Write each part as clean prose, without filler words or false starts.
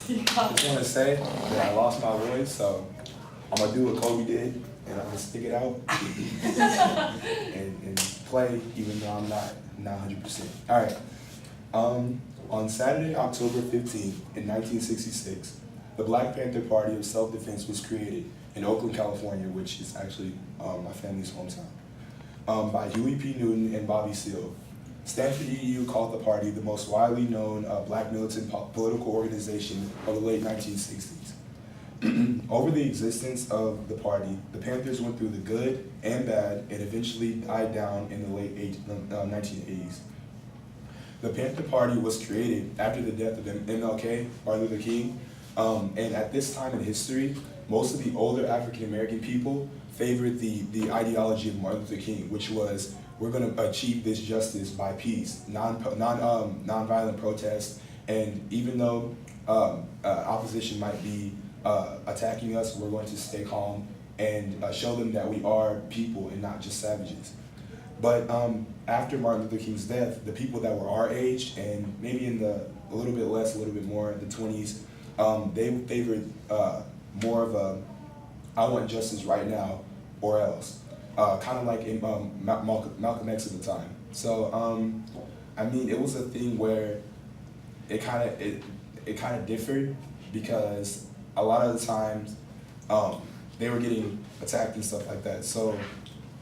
Just want to say that I lost my voice, so I'm going to do what Kobe did, and I'm going to stick it out and play even though I'm not 100%. All right. On Saturday, October 15, in 1966, the Black Panther Party of Self-Defense was created in Oakland, California, which is actually my family's hometown, by Huey P. Newton and Bobby Seale. Stanford EDU called the party the most widely known black militant political organization of the late 1960s. Over the existence of the party, the Panthers went through the good and bad and eventually died down in the late 1980s. The Panther Party was created after the death of MLK, Martin Luther King, and at this time in history, most of the older African American people favored the ideology of Martin Luther King, which was, we're going to achieve this justice by peace, non-violent protest, and even though opposition might be attacking us, we're going to stay calm and show them that we are people and not just savages. But after Martin Luther King's death, the people that were our age and maybe in a little bit less, a little bit more, the 20s, they favored more of a, I want justice right now or else. Kind of like in Malcolm X at the time. So, I mean, it was a thing where it kind of differed because a lot of the times they were getting attacked and stuff like that. So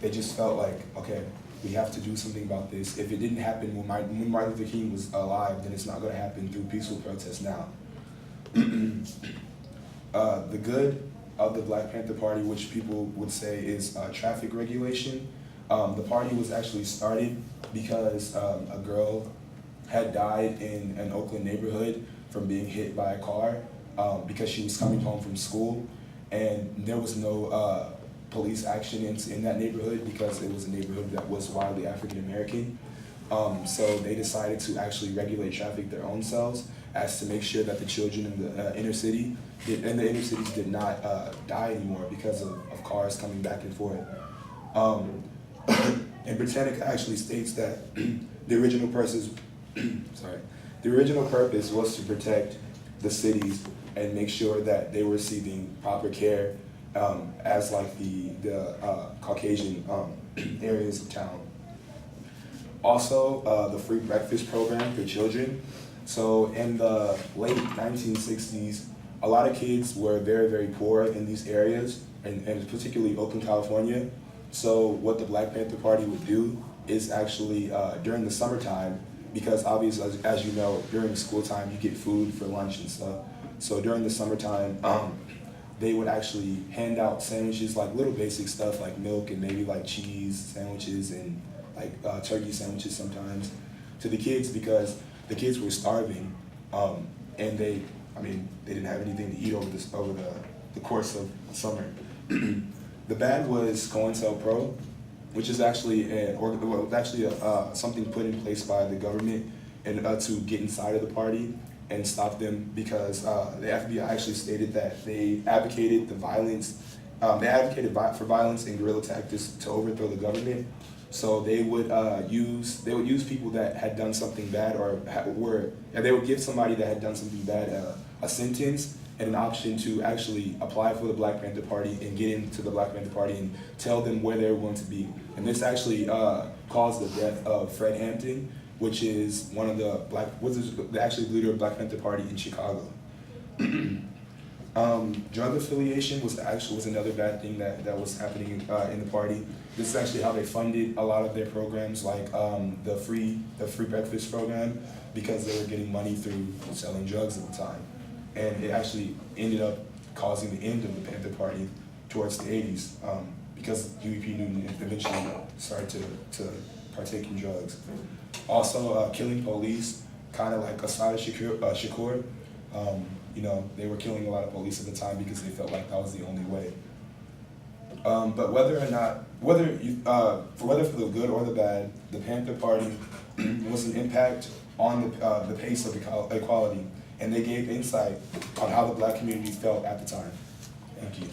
they just felt like, okay, we have to do something about this. If it didn't happen when Martin Luther King was alive, then it's not going to happen through peaceful protests now. The good of the Black Panther Party, which people would say is traffic regulation. The party was actually started because a girl had died in an Oakland neighborhood from being hit by a car because she was coming home from school, and there was no police action in that neighborhood because it was a neighborhood that was widely African American. So they decided to actually regulate traffic their own selves, as to make sure that the children in the inner city did not die anymore because of cars coming back and forth. And Britannica actually states that the original purpose was to protect the cities and make sure that they were receiving proper care as like the Caucasian areas of town. Also, the free breakfast program for children. So in the late 1960s, a lot of kids were very, very poor in these areas, and particularly Oakland, California. So what the Black Panther Party would do is actually, during the summertime, because obviously, as you know, during the school time, you get food for lunch and stuff. So during the summertime, they would actually hand out sandwiches, like little basic stuff like milk and maybe like cheese sandwiches and like turkey sandwiches sometimes to the kids, because the kids were starving, and they didn't have anything to eat over the course of summer. The bad was COINTELPRO, which is actually something put in place by the government and to get inside of the party and stop them, because the FBI actually stated that they advocated for violence and guerrilla tactics to overthrow the government. So they would use people that had done something bad, or they would give somebody that had done something bad a sentence and an option to actually apply for the Black Panther Party and get into the Black Panther Party and tell them where they were going to be. And this actually caused the death of Fred Hampton, which is one of the actually the leader of the Black Panther Party in Chicago. Drug affiliation was another bad thing that was happening in the party. This is actually how they funded a lot of their programs, like the free breakfast program, because they were getting money through selling drugs at the time. And it actually ended up causing the end of the Panther Party towards the 80s, because Huey P. Newton eventually started to partake in drugs. Also, killing police, kind of like Assata Shakur. They were killing a lot of police at the time because they felt like that was the only way. But whether for the good or the bad, the Panther Party was an impact on the pace of equality, and they gave insight on how the Black community felt at the time. Thank you.